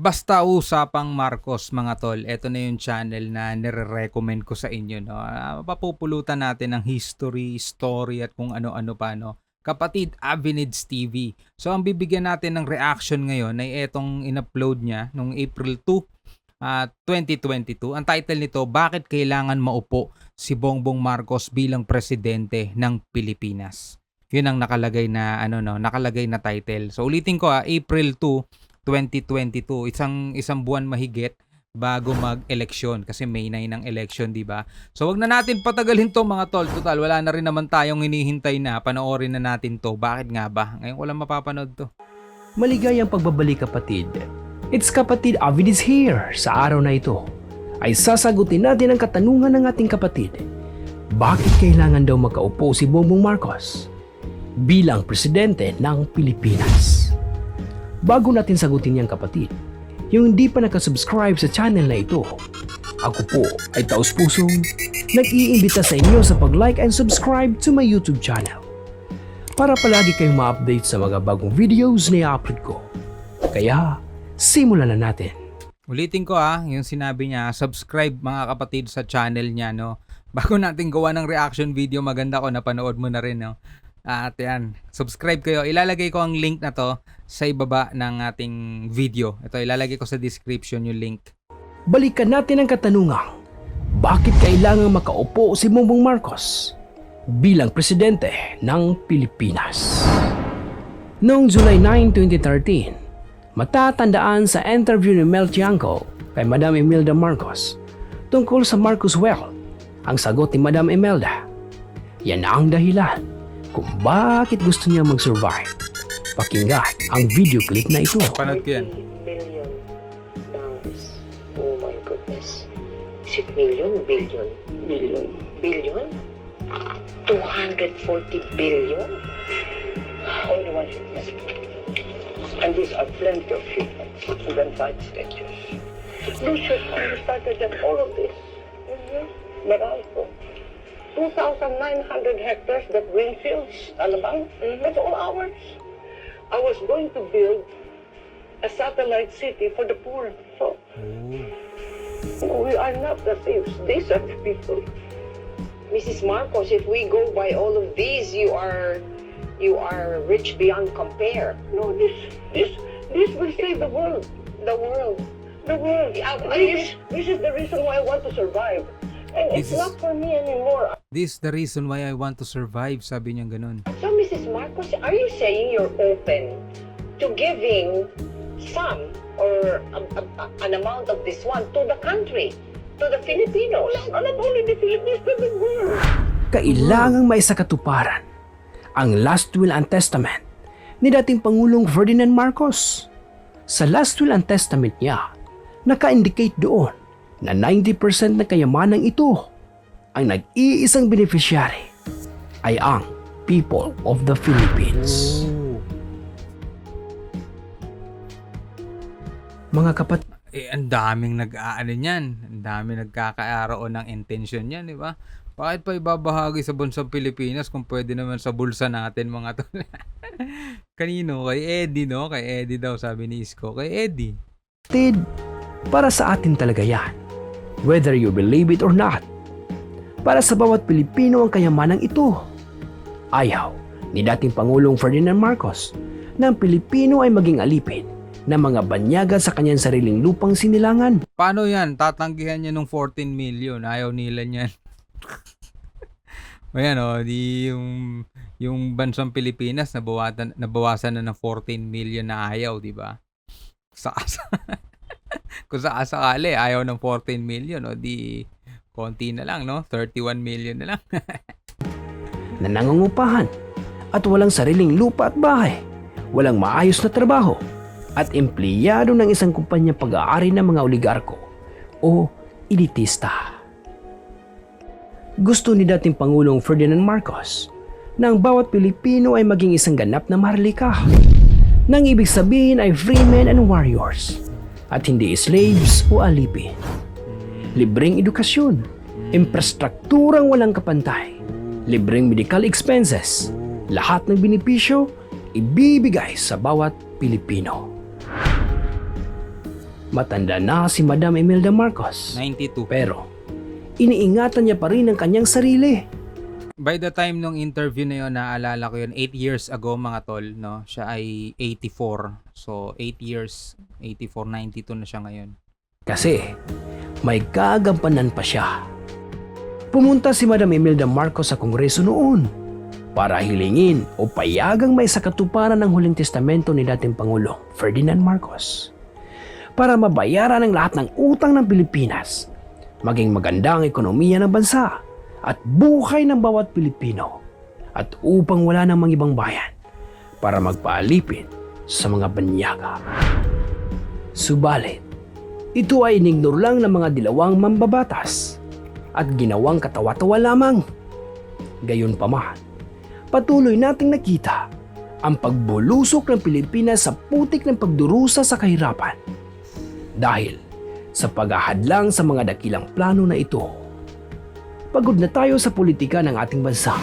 Basta usapang Marcos mga tol, eto na yung channel na nire-recommend ko sa inyo 'no. Mapupulutan natin ng history, story at kung ano-ano pa 'no. Kapatid Avenids TV. So ang bibigyan natin ng reaction ngayon ay etong in-upload niya nung April 2, 2022. Ang title nito, Bakit Kailangan Maupo si Bongbong Marcos bilang Presidente ng Pilipinas? Yun ang nakalagay na nakalagay na title. So ulitin ko April 2, 2022, isang buwan mahigit bago mag-eleksyon kasi May 9 ang election, di ba? So wag na natin patagalin to mga tol. Total, wala na rin naman tayong hinihintay na. Panoorin na natin to. Bakit nga ba? Ngayon ko lang mapapanood to. Maligayang pagbabalik kapatid. It's Kapatid Avid is here. Sa araw na ito ay sasagutin natin ang katanungan ng ating kapatid. Bakit kailangan daw makaupo si Bongbong Marcos bilang presidente ng Pilipinas? Bago natin sagutin yang kapatid, yung hindi pa nakasubscribe sa channel na ito, ako po ay taus-pusong nag-iimbita sa inyo sa pag-like and subscribe to my YouTube channel para palagi kayong ma-update sa mga bagong videos na i-upload ko. Kaya, simulan na natin. Ulitin ko yung sinabi niya, subscribe mga kapatid sa channel niya, no. Bago natin gawa ng reaction video, maganda ko napanood mo na rin, no. At yan, subscribe kayo. Ilalagay ko ang link na to sa ibaba ng ating video. Ito, ilalagay ko sa description yung link. Balikan natin ang katanungang, bakit kailangan makaupo si Bongbong Marcos bilang presidente ng Pilipinas? Noong July 9, 2013, matatandaan sa interview ni Mel Tiangco kay Madam Imelda Marcos tungkol sa Marcos Well, ang sagot ni Madam Imelda, yan ang dahilan kung bakit gusto niya mag-survive. Pakinggan ang video clip na ito. Panood ko yan. Billion dollars. Oh my goodness. Is it million? Billion? Billion. Billion? 240 billion? Only one shipment. And these are plenty of shipments and side stretches. Those shipments started at all of this. Meralco. 2,900 hectares, that greenfields, Alabang, that's all ours. I was going to build a satellite city for the poor. So, we are not the thieves. These are the people. Mrs. Marcos, if we go by all of these, you are rich beyond compare. No, this will save the world. The world. The world. This is the reason why I want to survive. And it's not for me anymore. This the reason why I want to survive, sabi niya ganun. So, Mrs. Marcos, are you saying you're open to giving some or an amount of this one to the country, to the Filipinos? Not only the Philippines, but the world. Kailangang maisakatuparan ang last will and testament ni dating Pangulong Ferdinand Marcos. Sa last will and testament niya, naka-indicate doon na 90% ng kayamanang ito ang nag-iisang beneficiary ay ang people of the Philippines. Mga kapatid, Ang daming nag-aano niyan. Ang daming nagkakaroon ng intention niyan, di ba? Bakit pa ibabahagi sa bansang Pilipinas kung pwede naman sa bulsa natin, mga tol? Kanino? Kay Eddie, no? Kay Eddie daw, sabi ni Isko. Kay Eddie. para sa atin talaga yan. Whether you believe it or not. Para sa bawat Pilipino ang kayamanang ito. Ayaw ni dating Pangulong Ferdinand Marcos na ang Pilipino ay maging alipin ng mga banyaga sa kanyang sariling lupang sinilangan. Paano yan? Tatanggihan niya nung 14 million. Ayaw nila niyan. Ayan di yung bansang Pilipinas nabawasan na ng 14 million na ayaw, di ba? Kung sakali ayaw ng 14 million, di konti na lang, no? 31 million na lang. Na nangungupahan at walang sariling lupa at bahay, walang maayos na trabaho, at empleyado ng isang kumpanya pag-aari ng mga oligarko o elitista. Gusto ni dating Pangulong Ferdinand Marcos na ang bawat Pilipino ay maging isang ganap na maharlika, nang ibig sabihin ay free men and warriors at hindi slaves o alipin. Libreng edukasyon, Infrastrukturang walang kapantay, libreng medical expenses, lahat ng benepisyo ibibigay sa bawat Pilipino. Matanda na si Madam Imelda Marcos, 92. pero iniingatan niya pa rin ang kanyang sarili. By the time nung interview na yun, naalala ko yun, 8 years ago mga tol, no? Siya ay 84. So, 8 years, 84, 92 na siya ngayon. Kasi may kagampanan pa siya. Pumunta si Madam Imelda Marcos sa Kongreso noon para hilingin o payagang may sakatuparan ng huling testamento ni dating Pangulong Ferdinand Marcos para mabayaran ang lahat ng utang ng Pilipinas, maging maganda ang ekonomiya ng bansa at buhay ng bawat Pilipino, at upang wala namang ibang bayan para magpaalipin sa mga banyaga. Subalit, ito ay inignore lang ng mga dilawang mambabatas at ginawang katawa-tawa lamang. Gayunpaman, patuloy nating nakita ang pagbulusok ng Pilipinas sa putik ng pagdurusa sa kahirapan. Dahil sa paghahadlang sa mga dakilang plano na ito, pagod na tayo sa politika ng ating bansa.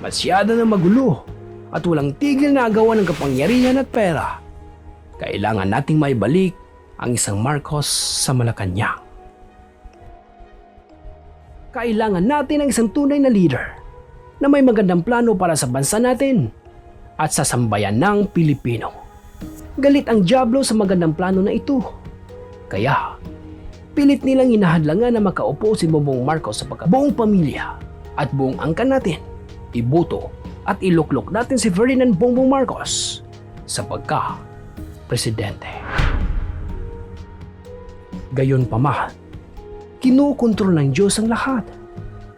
Masyado na magulo at walang tigil na agawan ng kapangyarihan at pera. Kailangan nating maibalik ang isang Marcos sa Malacanang. Kailangan natin ang isang tunay na leader na may magandang plano para sa bansa natin at sa sambayan ng Pilipino. Galit ang dyablo sa magandang plano na ito. Kaya, pilit nilang hinahadlangan na makaupo si Bongbong Marcos sa buong pamilya at buong angkan natin, iboto at iluklok natin si Ferdinand Bongbong Marcos sa pagka-presidente. Gayunpaman, kinukontrol ng Diyos ang lahat.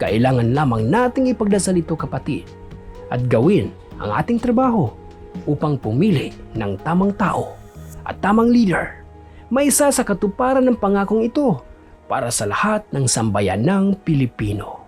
Kailangan lamang nating ipagdasal ito, kapatid, at gawin ang ating trabaho upang pumili ng tamang tao at tamang leader. May isa sa katuparan ng pangakong ito para sa lahat ng sambayan ng Pilipino.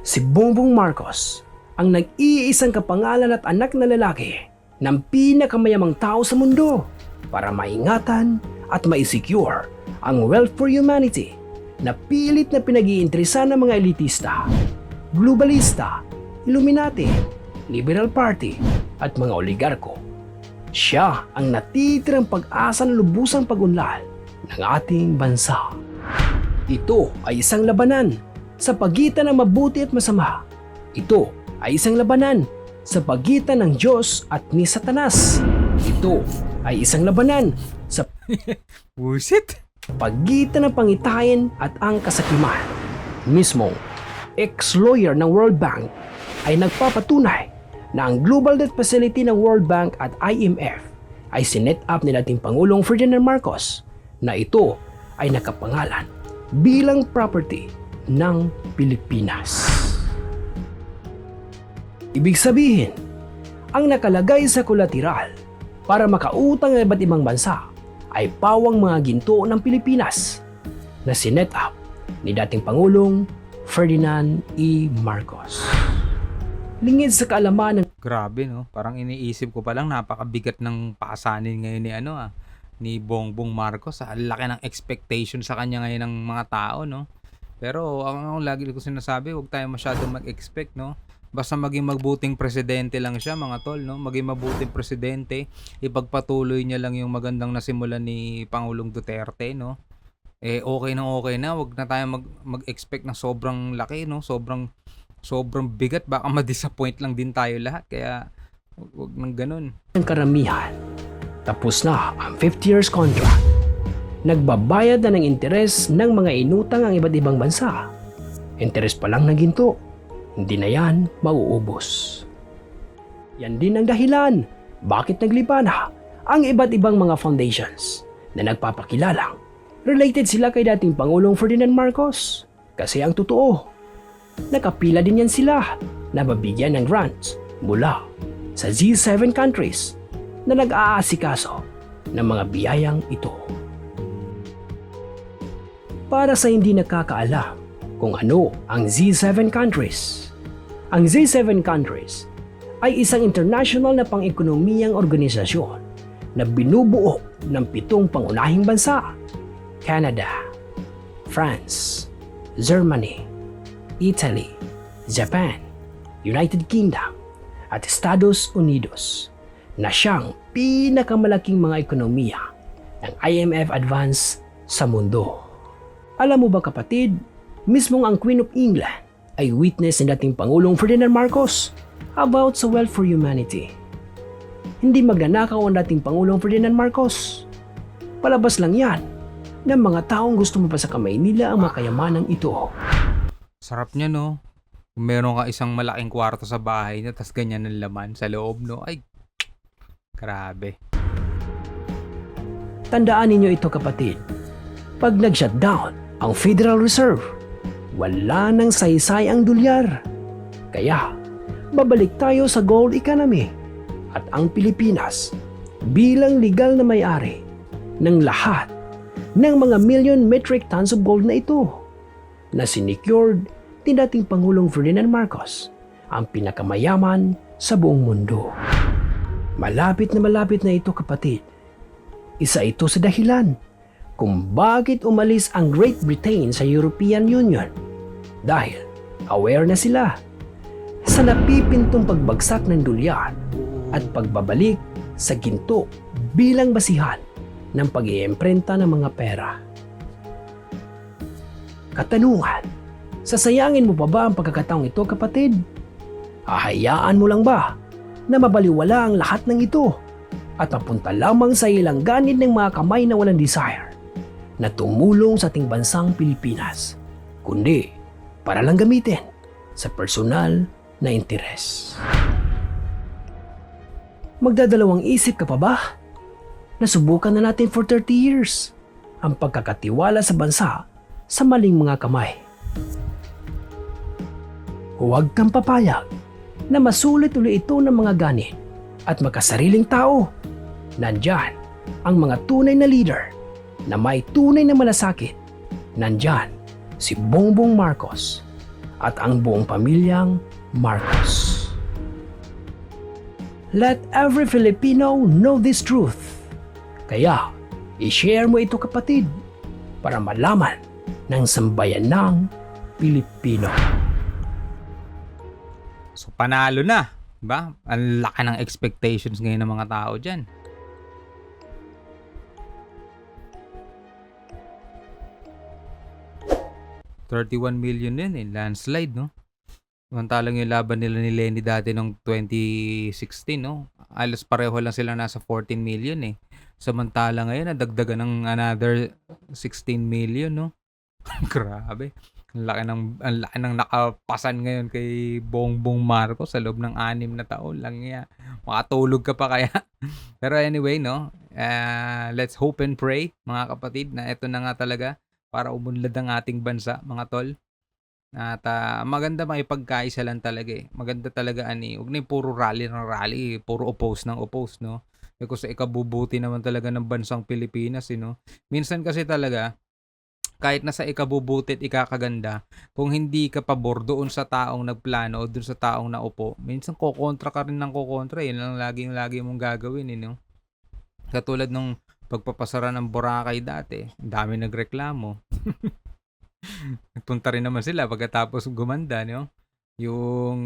Si Bongbong Marcos ang nag-iisang kapangalan at anak na lalaki ng pinakamayamang tao sa mundo para maingatan at maisecure ang wealth for humanity na pilit na pinag-iinteresa ng mga elitista, globalista, Illuminati, Liberal Party at mga oligarko. Siya ang natitirang pag-asa ng lubusang pag-unlad ng ating bansa. Ito ay isang labanan sa pagitan ng mabuti at masama. Ito ay isang labanan sa pagitan ng Diyos at ni Satanas. Ito ay isang labanan sa Bullshit! pagitan ng pangitahin at ang kasakiman. Mismong ex-lawyer ng World Bank ay nagpapatunay na ang Global Debt Facility ng World Bank at IMF ay sinet up ni dating Pangulong Ferdinand Marcos na ito ay nakapangalan bilang property ng Pilipinas. Ibig sabihin, ang nakalagay sa kolateral para makautang ng iba't ibang bansa ay pawang mga ginto ng Pilipinas na sinet up ni dating Pangulong Ferdinand E. Marcos. Lingid sa kaalaman ng Grabe, no? Parang iniisip ko pa lang, napakabigat ng pasanin ngayon ni Bongbong Marcos. Ang laki ng expectation sa kanya ngayon ng mga tao, no? Pero ang lagi ko sinasabi, huwag tayo masyadong mag-expect, no? Basta maging magbuting presidente lang siya, mga tol, no? Maging mabuting presidente, ipagpatuloy niya lang yung magandang nasimulan ni Pangulong Duterte, no? Okay na, huwag na tayo mag-expect na sobrang laki, no? Sobrang bigat, baka ma-disappoint lang din tayo lahat, kaya huwag nang ganun. karamihan. Tapos na ang 50 years contract. Nagbabayad na ng interes ng mga inutang ang iba't ibang bansa. Interes pa lang na ginto. Hindi na yan mauubos. Yan din ang dahilan bakit naglipa na ang iba't ibang mga foundations na nagpapakilalang related sila kay dating Pangulong Ferdinand Marcos. Kasi ang totoo, nakapila din yan sila na mabigyan ng grants mula sa G7 countries na nag-aasikaso ng mga biyayang ito. Para sa hindi nakakaalam kung ano ang G7 countries, ang G7 countries ay isang international na pang-ekonomiyang organisasyon na binubuo ng 7 pangunahing bansa: Canada, France, Germany, Italy, Japan, United Kingdom, at Estados Unidos na siyang pinakamalaking mga ekonomiya ng IMF advance sa mundo. Alam mo ba kapatid, mismong ang Queen of England ay witness ng dating Pangulong Ferdinand Marcos about sa wealth for humanity. Hindi magnanakaw ang dating Pangulong Ferdinand Marcos. Palabas lang yan ng mga taong gusto mapasa kamay nila ang mga kayamanang ito. Sarap niya, no? Kung meron ka isang malaking kwarto sa bahay niya, tas ganyan ang laman sa loob, no? Ay, grabe. Tandaan ninyo ito kapatid, pag nag-shutdown ang Federal Reserve, wala nang saysay ang dolyar. Kaya, babalik tayo sa gold economy at ang Pilipinas bilang legal na may-ari ng lahat ng mga million metric tons of gold na ito na sinecured ni dating Pangulong Ferdinand Marcos, ang pinakamayaman sa buong mundo. Malapit na ito kapatid. Isa ito sa dahilan kung bakit umalis ang Great Britain sa European Union dahil aware na sila sa napipintong pagbagsak ng dolyar at pagbabalik sa ginto bilang basihan ng pag-iimprenta ng mga pera. Katanungan, sasayangin mo pa ba ang pagkakataong ito kapatid? Hahayaan mo lang ba na mabaliwala ang lahat ng ito at mapunta lamang sa ilang ganid ng mga kamay na walang desire na tumulong sa ating bansang Pilipinas, kundi para lang gamitin sa personal na interes? Magdadalawang isip ka pa ba? Nasubukan na natin for 30 years ang pagkakatiwala sa bansa sa maling mga kamay. Huwag kang papayag na masulit uli ito ng mga ganit at makasariling tao. Nandyan ang mga tunay na leader na may tunay na malasakit. Nandyan si Bongbong Marcos at ang buong pamilyang Marcos. Let every Filipino know this truth. Kaya, i-share mo ito kapatid para malaman ng sambayanang Pilipino. So, panalo na. Diba? Ang laki ng expectations ngayon ng mga tao dyan. $31 million yun eh. Landslide, no? Samantalang yung laban nila ni Lenny dati noong 2016, no? Alos pareho lang sila nasa 14 million eh. Samantala ngayon, nadagdagan ng another 16 million, no? Grabe. Ang laki ng nakapasan ngayon kay Bongbong Marcos sa loob ng 6 na taon lang niya. Makatulog ka pa kaya. Pero anyway, no? Let's hope and pray, mga kapatid, na ito na nga talaga para umunlad ang ating bansa, mga tol. At maganda makipagkaisa lang talaga eh. Maganda talaga huwag na yung puro rally ng rally, puro oppose ng oppose, no? Kasi ikabubuti naman talaga ng bansang Pilipinas, no? Minsan kasi talaga, kahit nasa ikabubuti at ikakaganda, kung hindi ka pabor doon sa taong nagplano o doon sa taong naupo, minsan kokontra ka rin ng kokontra. Yun lang lagi mong gagawin, no? Katulad nung pagpapasara ng Boracay dati, ang dami nagreklamo. Nagpunta rin naman sila pagkatapos gumanda, no? Yung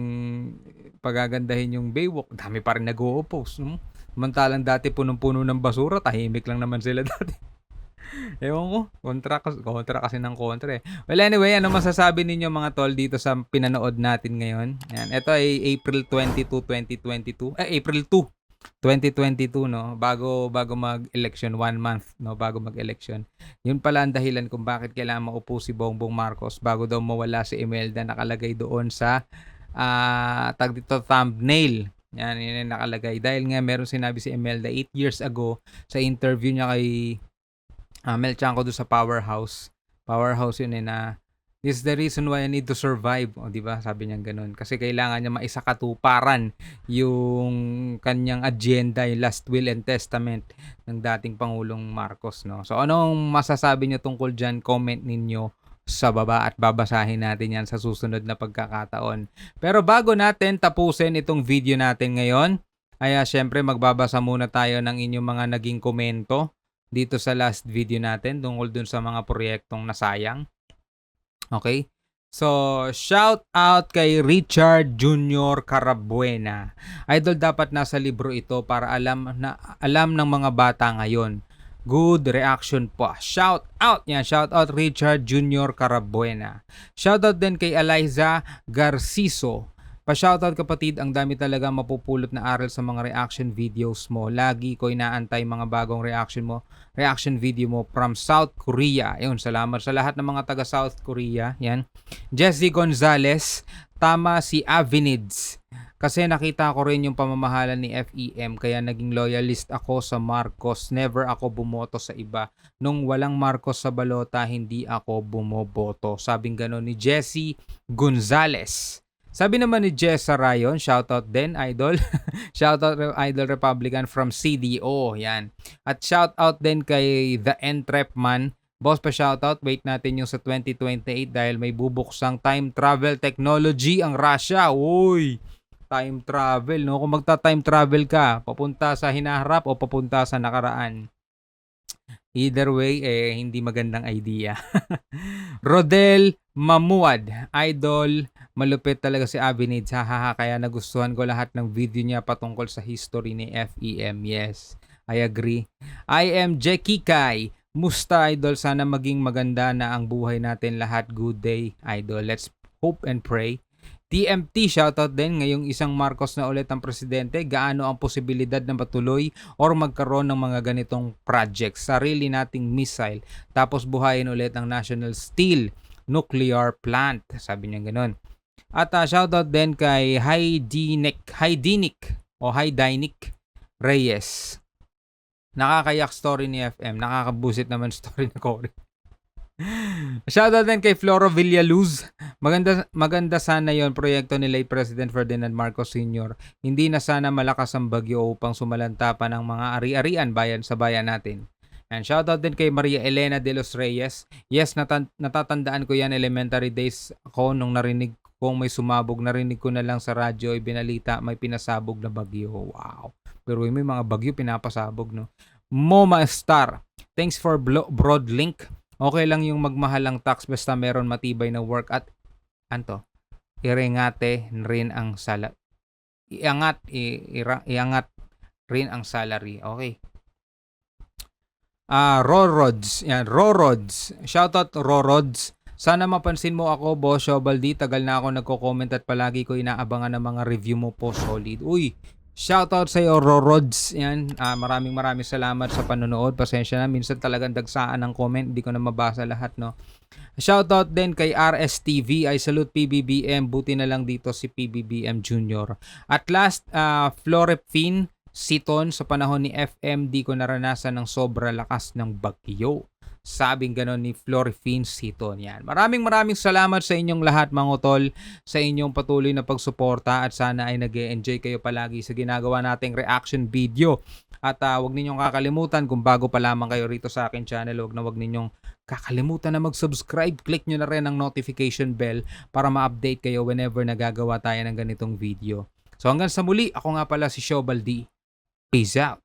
pagagandahin yung Baywalk, dami pa rin nag-o-oppose, no? Samantalang dati punong-puno ng basura, tahimik lang naman sila dati. Ewan ko, kontra kasi ng kontra eh. Well anyway, ano masasabi ninyo mga tol dito sa pinanood natin ngayon? Ayan, ito ay April 22, 2022. April 2, 2022, no? Bago mag-election, 1 month, no? Bago mag-election. Yun pala ang dahilan kung bakit kailangan maupo si Bongbong Marcos bago daw mawala si Imelda, nakalagay doon sa thumbnail. Yan, yun yung nakalagay. Dahil nga meron sinabi si Imelda 8 years ago sa interview niya kay Mel Chanco doon sa Powerhouse. Powerhouse yun na this is the reason why I need to survive. O, di ba? Sabi niya ganun. Kasi kailangan niya maisakatuparan yung kanyang agenda, yung last will and testament ng dating Pangulong Marcos, no? So, anong masasabi niyo tungkol dyan? Comment ninyo sa baba at babasahin natin yan sa susunod na pagkakataon. Pero bago natin tapusin itong video natin ngayon, ay syempre magbabasa muna tayo ng inyong mga naging komento dito sa last video natin tungkol dun sa mga proyektong nasayang. Okay? So, shout out kay Richard Junior Carabuena. Idol, dapat nasa libro ito para alam ng mga bata ngayon. Good reaction po. Shout out. Yan, shout out Richard Junior Carabuena. Shout out din kay Eliza Garciso. Pa-shoutout kapatid, ang dami talaga mapupulot na aral sa mga reaction videos mo. Lagi ko inaantay mga bagong reaction video mo from South Korea. Ayun, salamat sa lahat ng mga taga South Korea. Yan. Jesse Gonzalez, tama si Avinids. Kasi nakita ko rin yung pamamahala ni FEM kaya naging loyalist ako sa Marcos. Never ako bumoto sa iba. Nung walang Marcos sa balota, hindi ako bumoboto. Sabing gano'n ni Jesse Gonzalez. Sabi naman ni Jessa Rayon, shoutout din, Idol. Shoutout Idol Republican from CDO. Yan. At shoutout din kay The Entrepman. Boss, pa shoutout. Wait natin yung sa 2028 dahil may bubuksang time travel technology ang Russia. Uy! Time travel, no? Kung magta-time travel ka, papunta sa hinaharap o papunta sa nakaraan. Either way, hindi magandang idea. Rodel Mamuad, Idol, malupit talaga si Avinids. Hahaha, kaya nagustuhan ko lahat ng video niya patungkol sa history ni FEM. Yes, I agree. I am Jackie Kai. Musta, Idol? Sana maging maganda na ang buhay natin lahat. Good day, Idol. Let's hope and pray. TMT, shoutout din. Ngayong isang Marcos na ulit ang presidente, gaano ang posibilidad na matuloy or magkaroon ng mga ganitong projects? Sarili nating missile, tapos buhayin ulit ang National Steel Nuclear Plant. Sabi niya ganun. At shoutout din kay Hydinik Reyes. Nakakayak story ni FM. Nakakabusit naman story ni Cory. Shoutout din kay Floro Villaluz. Maganda sana yon proyekto ni late President Ferdinand Marcos Sr. Hindi na sana malakas ang bagyo upang sumalanta pa ng mga ari-arian bayan sa bayan natin. And shoutout din kay Maria Elena de los Reyes. Yes, natatandaan ko yan, elementary days ako nung narinig kong may sumabog. Narinig ko na lang sa radyo, ibinalita may pinasabog na bagyo. Wow. Pero may mga bagyo pinapasabog, no? Moma Star, thanks for broad link. Okay lang yung magmahalang tax basta meron matibay na work at iangate rin ang iangat rin ang salary. Okay. Rorods. Yan, Rorods. Shoutout Rorods. Sana mapansin mo ako, Boss Shobaldi. Tagal na ako nagko-comment at palagi ko inaabangan ng mga review mo po, solid. Uy, shoutout sa iyo, Rorods. Yan, maraming salamat sa panonood. Pasensya na, minsan talagang dagsaan ng comment. Hindi ko na mabasa lahat, no? Shoutout din kay RSTV. I salute PBBM. Buti na lang dito si PBBM Jr. At last, Florepin Siton, sa panahon ni FM, di ko naranasan ng sobra lakas ng bagyo. Sabing ganon ni Florifin Siton. Yan. Maraming salamat sa inyong lahat, mga utol, sa inyong patuloy na pagsuporta at sana ay nag-e-enjoy kayo palagi sa ginagawa nating reaction video. At huwag ninyong kakalimutan, kung bago pa lamang kayo rito sa akin channel, huwag ninyong kakalimutan na mag-subscribe. Click nyo na rin ang notification bell para ma-update kayo whenever nagagawa tayo ng ganitong video. So hanggang sa muli, ako nga pala si Shobaldi. Peace out.